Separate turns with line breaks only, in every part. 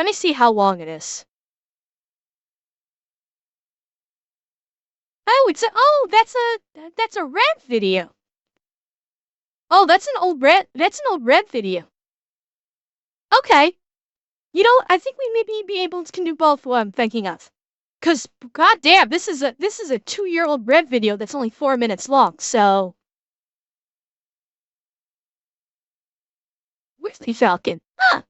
Let me see how long it is. Oh, that's a red video. Oh, that's an old red video. Okay. You know, I think we maybe be able to do both what I'm thinking of. Cause goddamn, this is a 2-year-old red video that's only 4 minutes long, so where's the Falcon? Huh.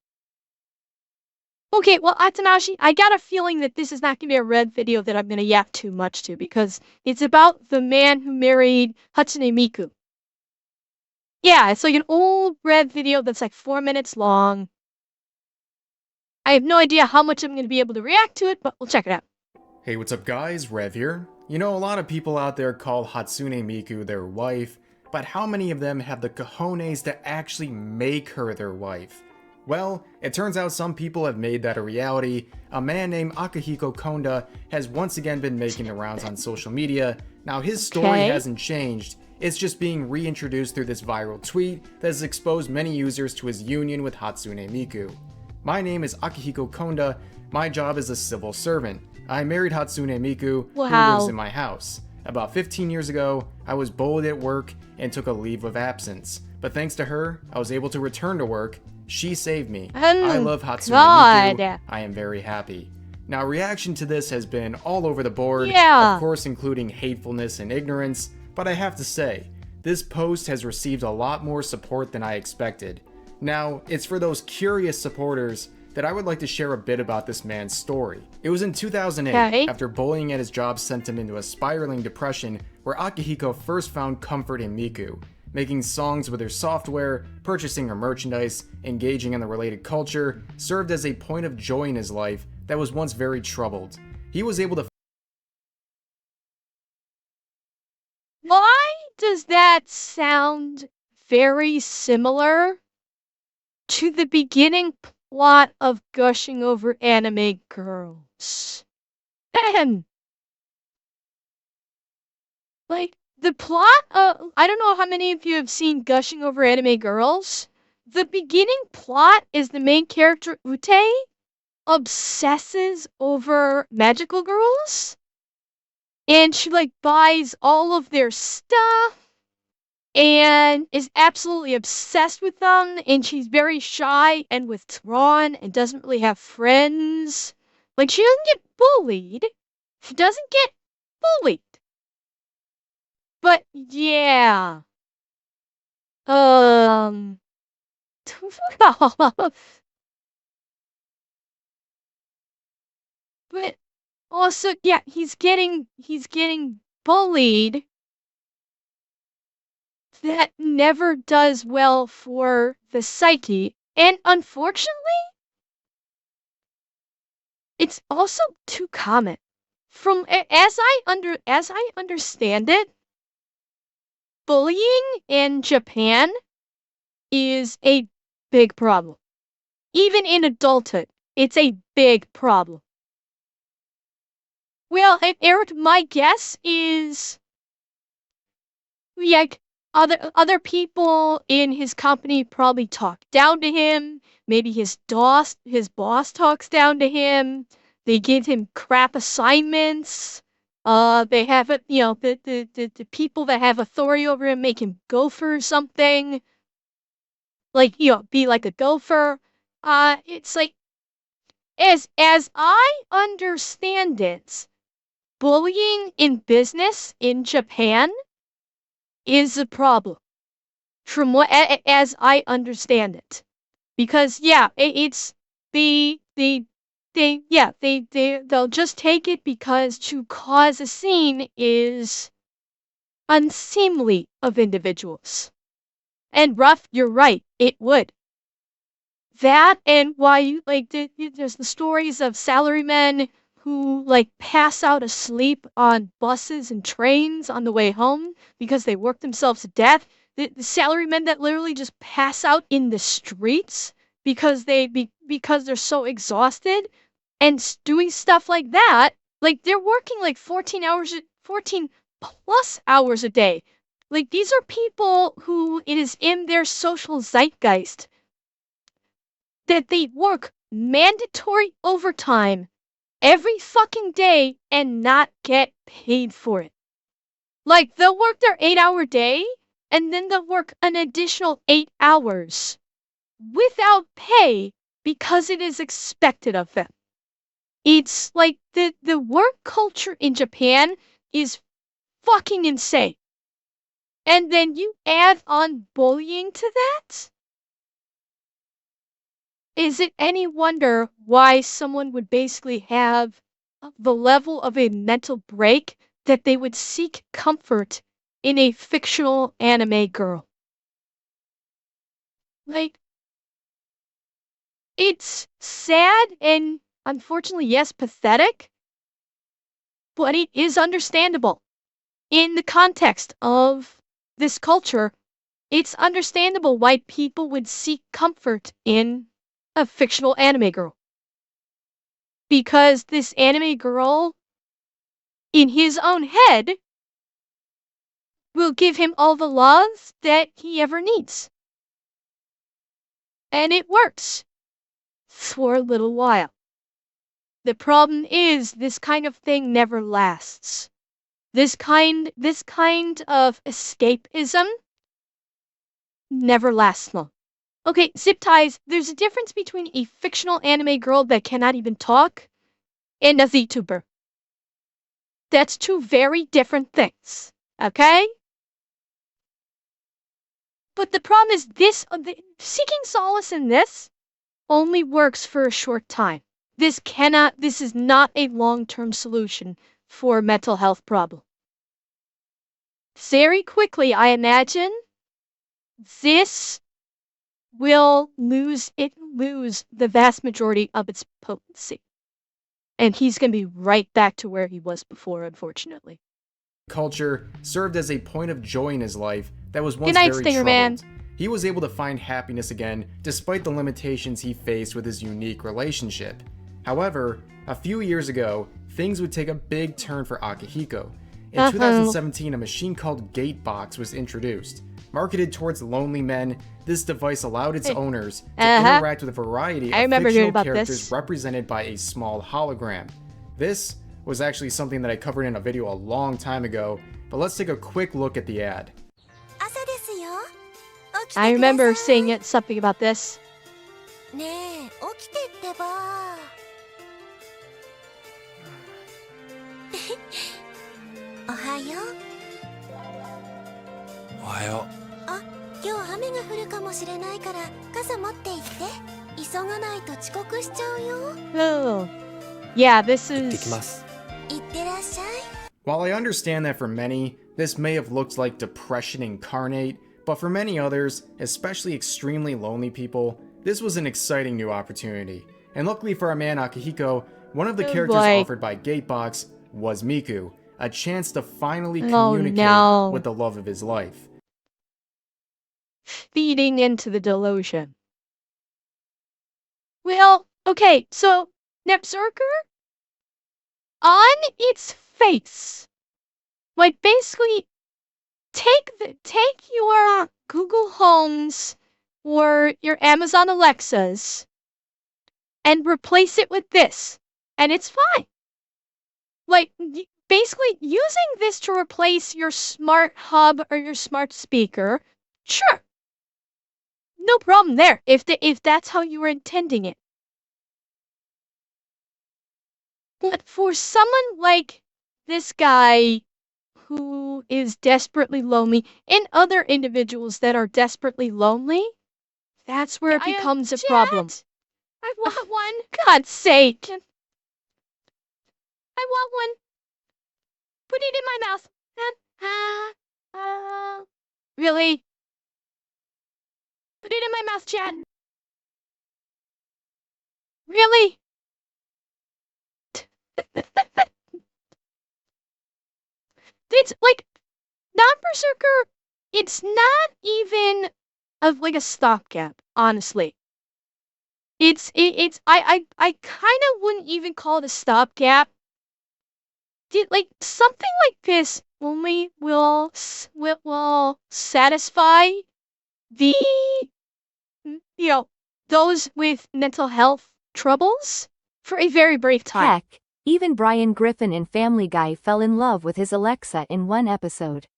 Okay, well, Atanashi, I got a feeling that this is not gonna be a red video that I'm gonna yap too much to because it's about the man who married Hatsune Miku. Yeah, it's like an old red video that's like 4 minutes long. I have no idea how much I'm gonna be able to react to it, but we'll check it out.
Hey, what's up guys, Rev here. You know, a lot of people out there call Hatsune Miku their wife, but how many of them have the cojones to actually make her their wife? Well, it turns out some people have made that a reality. A man named Akihiko Konda has once again been making the rounds on social media. Now his story hasn't changed, it's just being reintroduced through this viral tweet that has exposed many users to his union with Hatsune Miku. My name is Akihiko Konda, my job is a civil servant. I married Hatsune Miku, who lives in my house. About 15 years ago, I was bullied at work and took a leave of absence. But thanks to her, I was able to return to work. She saved me. I love Hatsune Miku. I am very happy. Now, reaction to this has been all over the board, of course including hatefulness and ignorance, but I have to say, this post has received a lot more support than I expected. Now, it's for those curious supporters that I would like to share a bit about this man's story. It was in 2008, after bullying at his job sent him into a spiraling depression, where Akihiko first found comfort in Miku, making songs with her software, purchasing her merchandise, engaging in the related culture, served as a point of joy in his life that was once very troubled. He was able to...
Why does that sound very similar to the beginning plot of Gushing Over Anime Girls? Like, the plot of, I don't know how many of you have seen Gushing Over Anime Girls. The beginning plot is the main character, Ute, obsesses over magical girls. And she, like, buys all of their stuff and is absolutely obsessed with them, and she's very shy and withdrawn and doesn't really have friends. Like, she doesn't get bullied. She doesn't get bullied. But, yeah. But also, yeah, he's getting bullied. That never does well for the psyche. And unfortunately, it's also too common. From as I understand it, bullying in Japan is a big problem. Even in adulthood, it's a big problem. Well, Eric, my guess is, like, other people in his company probably talk down to him. Maybe his boss talks down to him. They give him crap assignments. They have it, you know, the people that have authority over him make him go for something. Like, you know, be like a gopher. It's like, as I understand it, bullying in business in Japan is a problem, from what as I understand it, because yeah, it's they'll just take it because to cause a scene is unseemly of individuals. And Ruff, you're right, it would. That and why you like there's the stories of salarymen who like pass out asleep on buses and trains on the way home because they work themselves to death. The salarymen that literally just pass out in the streets because because they're so exhausted and doing stuff like that. Like they're working like 14 plus hours a day. Like these are people who it is in their social zeitgeist that they work mandatory overtime every fucking day and not get paid for it. Like, they'll work their 8-hour day and then they'll work an additional 8 hours without pay because it is expected of them. It's like the work culture in Japan is fucking insane. And then you add on bullying to that? Is it any wonder why someone would basically have the level of a mental break that they would seek comfort in a fictional anime girl? Like, it's sad and unfortunately, yes, pathetic, but it is understandable. In the context of this culture, it's understandable why people would seek comfort in a fictional anime girl. Because this anime girl, in his own head, will give him all the love that he ever needs. And it works for a little while. The problem is this kind of thing never lasts. This kind of escapism never lasts long. Okay, zip ties, there's a difference between a fictional anime girl that cannot even talk and a VTuber. That's two very different things, okay? But the problem is seeking solace in this only works for a short time. This is not a long-term solution for a mental health problem. Very quickly, I imagine, this will lose the vast majority of its potency. And he's going to be right back to where he was before, unfortunately.
Culture served as a point of joy in his life that was once
Good night,
very
Stinger
troubled.
Man.
He was able to find happiness again despite the limitations he faced with his unique relationship. However, a few years ago, things would take a big turn for Akihiko. In 2017, a machine called Gatebox was introduced. Marketed towards lonely men, this device allowed its owners to interact with a variety of fictional characters represented by a small hologram. This was actually something that I covered in a video a long time ago, but let's take a quick look at the ad.
I remember saying something about this. Oh. Yeah, this is...
While I understand that for many, this may have looked like depression incarnate, but for many others, especially extremely lonely people, this was an exciting new opportunity. And luckily for our man Akihiko, one of the characters offered by Gatebox was Miku, a chance to finally communicate with the love of his life.
Feeding into the delusion. Well, okay, so Nepzerker, on its face, like basically take your Google Homes or your Amazon Alexas and replace it with this, and it's fine. Like, basically using this to replace your smart hub or your smart speaker, sure. No problem there, if that's how you were intending it. But for someone like this guy who is desperately lonely, and other individuals that are desperately lonely, that's where it becomes a problem. I want one. God's sake. I want one. Put it in my mouth. Really? Put it in my mouth, Chad. Really? It's like, non-berserker, it's not even like a stopgap, honestly. I kind of wouldn't even call it a stopgap. Like, something like this only will satisfy the, those with mental health troubles for a very brief time.
Heck, even Brian Griffin in Family Guy fell in love with his Alexa in one episode.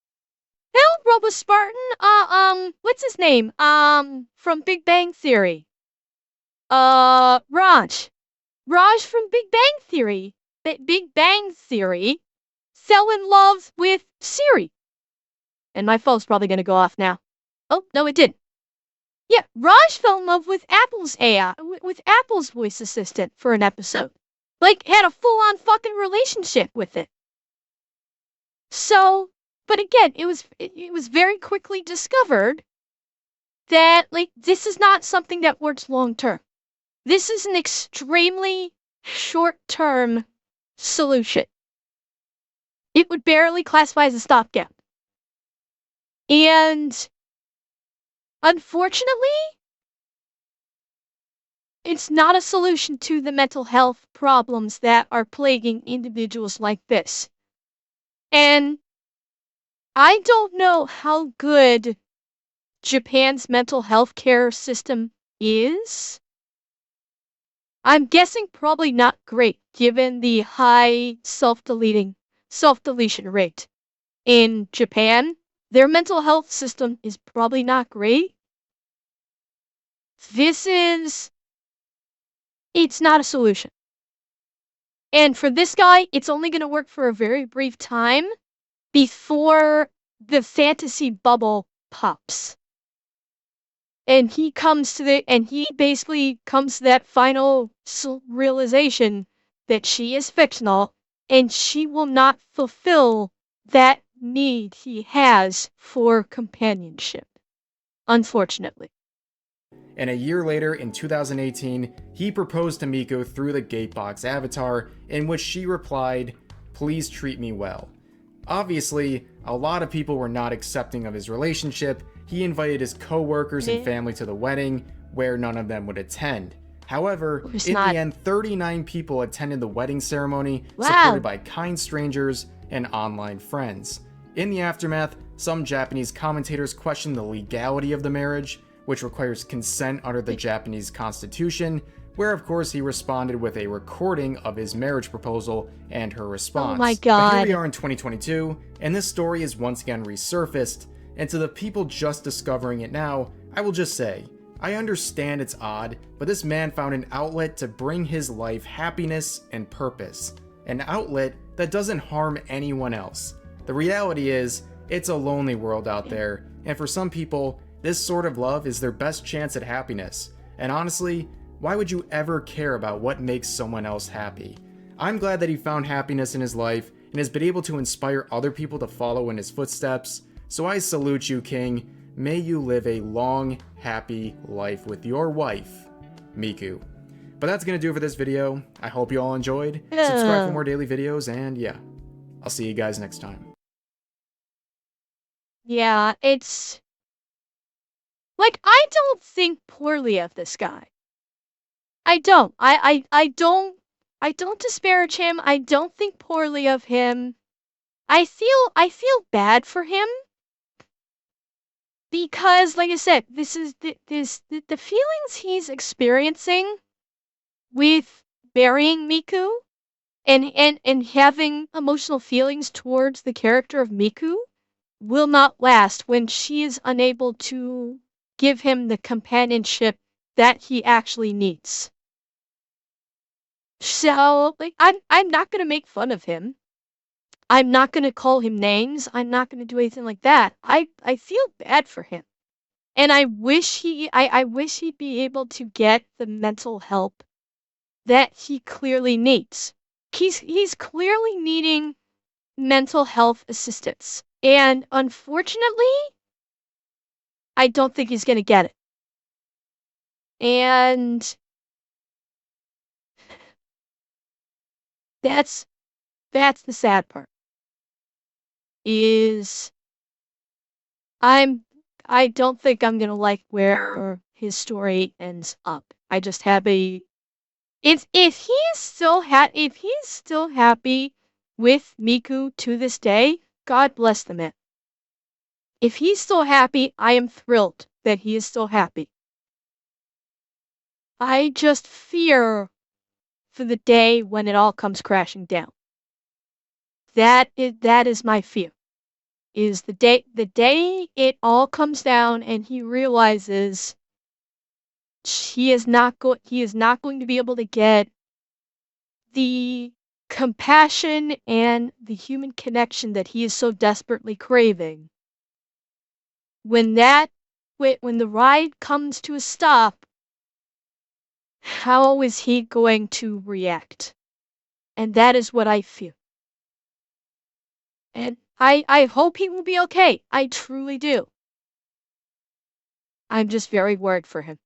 Hell, Robo Spartan, what's his name? From Big Bang Theory. Raj. Raj from Big Bang Theory. Big Bang Theory fell in love with Siri. And my phone's probably gonna go off now. Oh, no, it didn't. Yeah, Raj fell in love with Apple's AI, with Apple's voice assistant for an episode. Like, had a full-on fucking relationship with it. So, but again, it was very quickly discovered that, like, this is not something that works long-term. This is an extremely short-term solution. It would barely classify as a stopgap. And unfortunately, it's not a solution to the mental health problems that are plaguing individuals like this. And I don't know how good Japan's mental health care system is. I'm guessing probably not great, given the high self-deletion rate in Japan. Their mental health system is probably not great. It's not a solution. And for this guy, it's only going to work for a very brief time before the fantasy bubble pops. And he basically comes to that final realization that she is fictional and she will not fulfill that need he has for companionship, unfortunately.
And a year later, in 2018, he proposed to Miko through the Gatebox avatar, in which she replied, "Please treat me well." Obviously, a lot of people were not accepting of his relationship. He invited his co-workers and family to the wedding, where none of them would attend. However, in the end, 39 people attended the wedding ceremony, supported by kind strangers and online friends. In the aftermath, some Japanese commentators questioned the legality of the marriage, which requires consent under the Japanese constitution, where of course he responded with a recording of his marriage proposal and her response.
Oh my god.
But here we are in 2022, and this story is once again resurfaced, and to the people just discovering it now, I will just say, I understand it's odd, but this man found an outlet to bring his life happiness and purpose. An outlet that doesn't harm anyone else. The reality is, it's a lonely world out there, and for some people, this sort of love is their best chance at happiness. And honestly, why would you ever care about what makes someone else happy? I'm glad that he found happiness in his life and has been able to inspire other people to follow in his footsteps. So I salute you, King. May you live a long, happy life with your wife, Miku. But that's gonna do it for this video. I hope you all enjoyed. Subscribe for more daily videos, and yeah, I'll see you guys next time.
Yeah, it's... like, I don't think poorly of this guy. I don't. I don't disparage him. I don't think poorly of him. I feel bad for him. Because, like I said, the feelings he's experiencing with burying Miku and having emotional feelings towards the character of Miku will not last when she is unable to give him the companionship that he actually needs. So, like, I'm not gonna make fun of him. I'm not gonna call him names. I'm not gonna do anything like that. I feel bad for him. And I wish he'd be able to get the mental help that he clearly needs. He's clearly needing mental health assistance. And unfortunately, I don't think he's gonna get it. And that's the sad part. Is I don't think I'm gonna like where his story ends up. I just have a if he's still happy with Miku to this day, God bless the man. If he's still happy, I am thrilled that he is still happy. I just fear for the day when it all comes crashing down. That is my fear. Is the day it all comes down and he realizes he is not going to be able to get the compassion and the human connection that he is so desperately craving. When that when the ride comes to a stop, how is he going to react? And that is what I fear. And I hope he will be okay. I truly do. I'm just very worried for him.